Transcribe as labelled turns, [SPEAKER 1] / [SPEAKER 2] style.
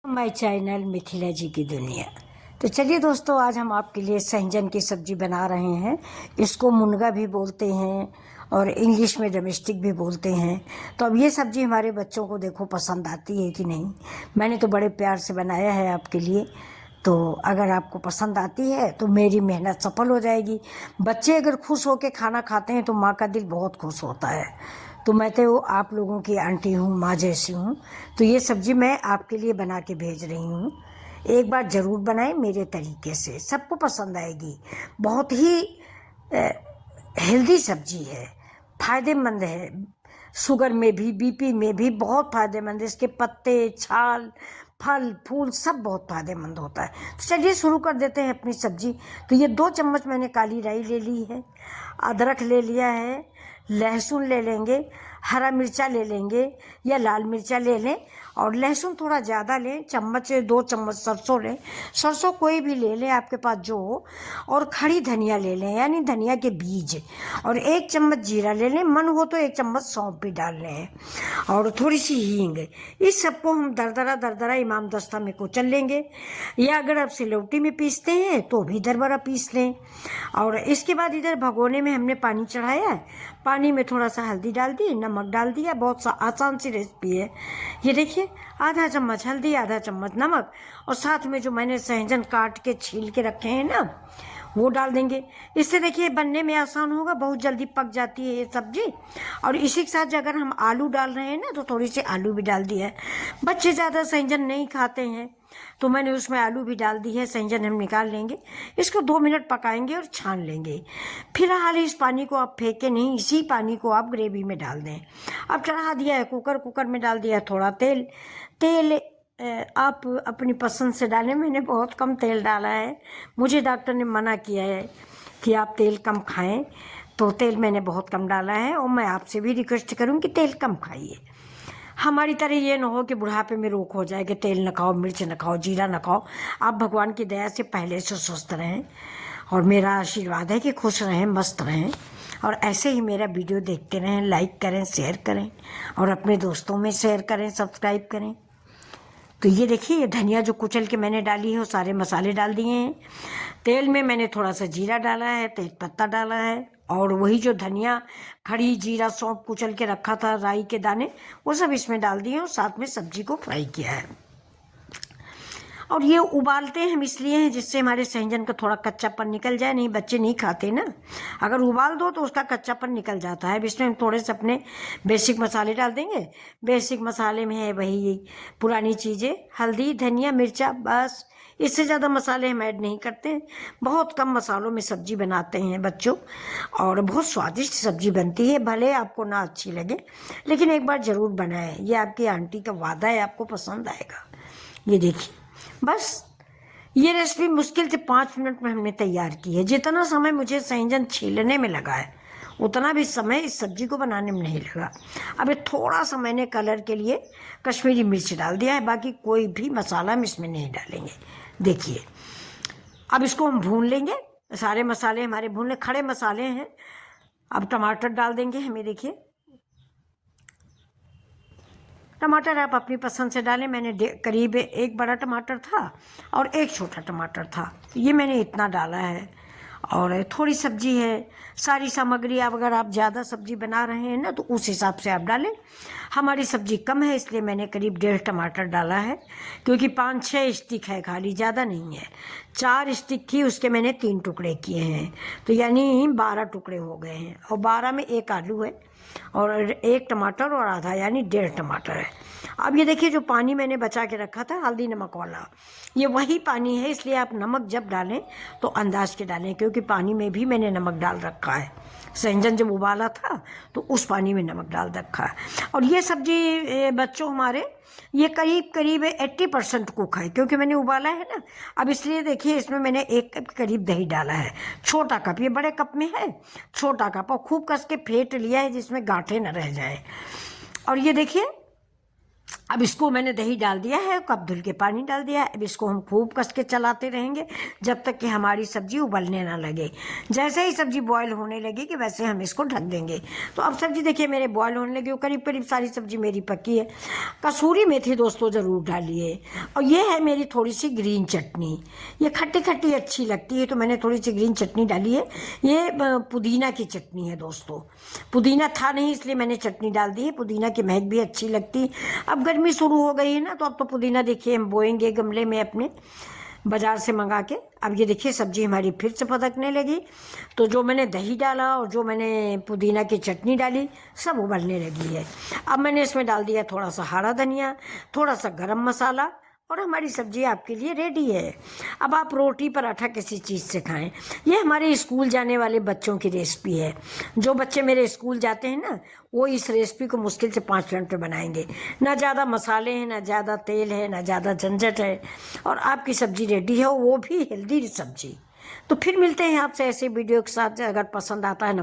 [SPEAKER 1] My channel Mithila जी की दुनिया। तो चलिए दोस्तों, आज हम आपके लिए सहजन की सब्जी बना रहे हैं। इसको मुनगा भी बोलते हैं और इंग्लिश में डोमेस्टिक भी बोलते हैं। तो अब ये सब्जी हमारे बच्चों को देखो पसंद आती है कि नहीं। मैंने तो बड़े प्यार से बनाया है आपके लिए। तो अगर आपको पसंद आती है तो मेरी मेहनत सफल हो जाएगी। बच्चे अगर खुश होकर खाना खाते हैं तो माँ का दिल बहुत खुश होता है। तो मैं तो आप लोगों की आंटी हूँ, माँ जैसी हूँ। तो ये सब्जी मैं आपके लिए बना के भेज रही हूँ। एक बार ज़रूर बनाएं मेरे तरीके से, सबको पसंद आएगी। बहुत ही हेल्दी सब्जी है, फ़ायदेमंद है। शुगर में भी, बीपी में भी बहुत फ़ायदेमंद है। इसके पत्ते, छाल, फल, फूल सब बहुत फ़ायदेमंद होता है। तो चलिए शुरू कर देते हैं अपनी सब्जी। तो ये 2 चम्मच मैंने काली राई ले ली है, अदरक ले लिया है, लहसुन ले लेंगे, हरा मिर्चा ले लेंगे या लाल मिर्चा ले लें। और लहसुन थोड़ा ज़्यादा लें, 2 चम्मच सरसों लें, सरसों कोई भी ले लें आपके पास जो हो। और खड़ी धनिया ले लें यानी धनिया के बीज। और 1 चम्मच जीरा ले लें, मन हो तो 1 चम्मच सौंफ भी डाल लें और थोड़ी सी हींग। इस सबको हम दरदरा दरदरा इमाम दस्ता में कुचल लेंगे, या अगर आप सिलौटी में पीसते हैं तो भी दरबरा पीस लें। और इसके बाद इधर भगोने में हमने पानी चढ़ाया है। पानी में थोड़ा सा हल्दी डाल दी, नमक डाल दिया। बहुत आसान सी रेसिपी है ये। देखिए, आधा चम्मच हल्दी, आधा चम्मच नमक, और साथ में जो मैंने सहजन काट के छील के रखे हैं ना, वो डाल देंगे। इससे देखिए बनने में आसान होगा, बहुत जल्दी पक जाती है ये सब्जी। और इसी के साथ अगर हम आलू डाल रहे हैं ना तो थोड़ी सी आलू भी डाल दिया है। बच्चे ज़्यादा सहजन नहीं खाते हैं तो मैंने उसमें आलू भी डाल दी है। सहजन हम निकाल लेंगे, इसको 2 मिनट पकाएंगे और छान लेंगे। फिलहाल इस पानी को आप फेंके नहीं, इसी पानी को आप ग्रेवी में डाल दें। अब चढ़ा दिया है कुकर में डाल दिया थोड़ा तेल। आप अपनी पसंद से डालें, मैंने बहुत कम तेल डाला है। मुझे डॉक्टर ने मना किया है कि आप तेल कम खाएं, तो तेल मैंने बहुत कम डाला है। और मैं आपसे भी रिक्वेस्ट करूं कि तेल कम खाइए। हमारी तरह ये ना हो कि बुढ़ापे में रोग हो जाए कि तेल न खाओ, मिर्च न खाओ, जीरा न खाओ। आप भगवान की दया से पहले से स्वस्थ रहें और मेरा आशीर्वाद है कि खुश रहें, मस्त रहें। और ऐसे ही मेरा वीडियो देखते रहें, लाइक करें, शेयर करें और अपने दोस्तों में शेयर करें, सब्सक्राइब करें। तो ये देखिए, ये धनिया जो कुचल के मैंने डाली है वो सारे मसाले डाल दिए हैं। तेल में मैंने थोड़ा सा जीरा डाला है, तेज पत्ता डाला है, और वही जो धनिया, खड़ी जीरा, सौंफ कुचल के रखा था, राई के दाने, वो सब इसमें डाल दिए और साथ में सब्जी को फ्राई किया है। और ये उबालते हैं हम इसलिए हैं जिससे हमारे सहजन का थोड़ा कच्चापन निकल जाए। नहीं, बच्चे नहीं खाते ना, अगर उबाल दो तो उसका कच्चापन निकल जाता है। अब इसमें हम थोड़े से अपने बेसिक मसाले डाल देंगे। बेसिक मसाले में है वही पुरानी चीज़ें, हल्दी, धनिया, मिर्चा, बस। इससे ज़्यादा मसाले हम ऐड नहीं करते। बहुत कम मसालों में सब्जी बनाते हैं बच्चों, और बहुत स्वादिष्ट सब्जी बनती है। भले आपको ना अच्छी लगे, लेकिन एक बार ज़रूर बनाएं। ये आपकी आंटी का वादा है, आपको पसंद आएगा। ये देखिए, बस ये रेसिपी मुश्किल से 5 मिनट में हमने तैयार की है। जितना समय मुझे सहजन छीलने में लगा है उतना भी समय इस सब्जी को बनाने में नहीं लगा। अब ये थोड़ा सा मैंने कलर के लिए कश्मीरी मिर्च डाल दिया है, बाकी कोई भी मसाला हम इसमें नहीं डालेंगे। देखिए, अब इसको हम भून लेंगे। सारे मसाले हमारे भून ले, खड़े मसाले हैं। अब टमाटर डाल देंगे हमें। देखिए, टमाटर आप अपनी पसंद से डालें। मैंने करीब 1 बड़ा टमाटर था और 1 छोटा टमाटर था, ये मैंने इतना डाला है। और थोड़ी सब्जी है, सारी सामग्री अब अगर आप ज़्यादा सब्जी बना रहे हैं ना तो उस हिसाब से आप डालें। हमारी सब्जी कम है इसलिए मैंने करीब 1.5 टमाटर डाला है, क्योंकि 5-6 स्टिक है खाली, ज़्यादा नहीं है। 4 स्टिक थी, उसके मैंने 3 टुकड़े किए हैं, तो यानी 12 टुकड़े हो गए हैं। और 12 में 1 आलू है और 1 टमाटर और आधा यानी 1.5 टमाटर है। अब ये देखिए, जो पानी मैंने बचा के रखा था हल्दी नमक वाला, ये वही पानी है। इसलिए आप नमक जब डालें तो अंदाज के डालें, क्योंकि पानी में भी मैंने नमक डाल रखा है। सहजन जब उबाला था तो उस पानी में नमक डाल रखा है। और ये सब्जी बच्चों हमारे ये करीब 80% कुक है, क्योंकि मैंने उबाला है ना। अब इसलिए देखिए, इसमें मैंने 1 कप करीब दही डाला है, छोटा कप। ये बड़े कप में है, छोटा कप, और खूब कस के फेंट लिया है जिसमें गांठें न रह जाए। और ये देखिए, अब इसको मैंने दही डाल दिया है, कप धुल के पानी डाल दिया है। अब इसको हम खूब कस के चलाते रहेंगे जब तक कि हमारी सब्जी उबलने ना लगे। जैसे ही सब्जी बॉयल होने लगेगी वैसे हम इसको ढक देंगे। तो अब सब्जी देखिए मेरे बॉयल होने लगी, करीब करीब सारी सब्जी मेरी पकी है। कसूरी मेथी दोस्तों ज़रूर डालिए। और ये है मेरी थोड़ी सी ग्रीन चटनी, ये खट्टी खट्टी अच्छी लगती है तो मैंने थोड़ी सी ग्रीन चटनी डाली है। ये पुदीना की चटनी है दोस्तों, पुदीना था नहीं इसलिए मैंने चटनी डाल दी है। पुदीना की महक भी अच्छी लगती। अब गर्मी शुरू हो गई है ना, तो अब तो पुदीना देखिए हम बोएंगे गमले में अपने बाजार से मंगा के। अब ये देखिए सब्जी हमारी फिर से पकने लगी। तो जो मैंने दही डाला और जो मैंने पुदीना की चटनी डाली सब उबलने लगी है। अब मैंने इसमें डाल दिया थोड़ा सा हरा धनिया, थोड़ा सा गरम मसाला, और हमारी सब्जी आपके लिए रेडी है। अब आप रोटी पराठा किसी चीज़ से खाएं। ये हमारे स्कूल जाने वाले बच्चों की रेसिपी है। जो बच्चे मेरे स्कूल जाते हैं ना, वो इस रेसिपी को मुश्किल से 5 मिनट में बनाएंगे। ना ज़्यादा मसाले हैं, ना ज़्यादा तेल है, ना ज़्यादा झंझट है, और आपकी सब्जी रेडी है, वो भी हेल्दी सब्जी। तो फिर मिलते हैं आपसे ऐसे वीडियो के साथ। अगर पसंद आता है ना